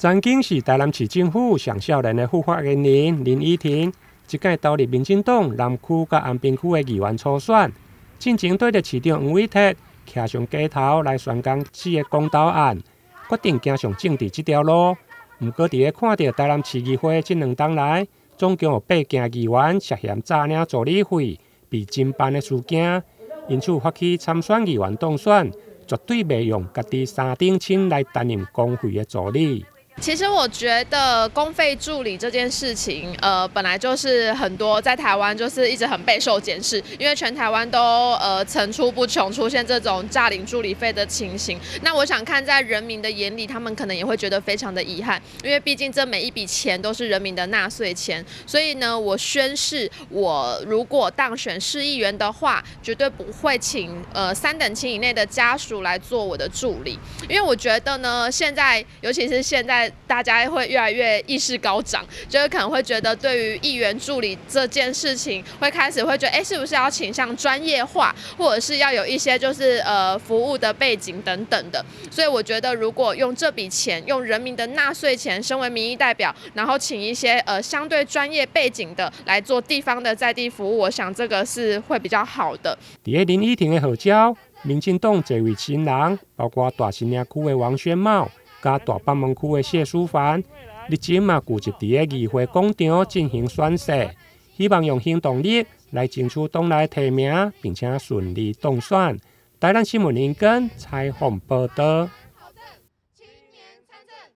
曾经是台南市政府上少年的副发言人林依婷，即届投入民进党南区甲安平区的议员初选，进前对着市长黄伟哲徛上街头来宣讲4个公投案，决定走上政治这条路。不过，伫咧看到台南市议会这2天来，总共有8件议员涉嫌诈领助理费被侦办的事件，因此发起参选议员当选，绝对袂用家己3等亲来担任公费的助理。其实我觉得公费助理这件事情，本来就是很多在台湾就是一直很备受检视，因为全台湾都层出不穷出现这种诈领助理费的情形。那我想看在人民的眼里，他们可能也会觉得非常的遗憾，因为毕竟这每一笔钱都是人民的纳税钱。所以呢，我宣誓，我如果当选市议员的话，绝对不会请3等亲以内的家属来做我的助理，因为我觉得呢，现在尤其是现在。大家会越来越意识高涨，就是可能会觉得对于议员助理这件事情，会开始会觉得，是不是要倾向专业化，或者是要有一些就是服务的背景等等的。所以我觉得，如果用这笔钱，用人民的纳税钱，身为民意代表，然后请一些相对专业背景的来做地方的在地服务，我想这个是会比较好的。伫林依婷的号召，民进党这位新人，包括大新营区的王宣茂。甲大北门区的谢淑凡，日前嘛聚集伫个议会广场进行宣誓，希望用行动力来争取党内提名，并且顺利当选。台南新闻引根采访报道。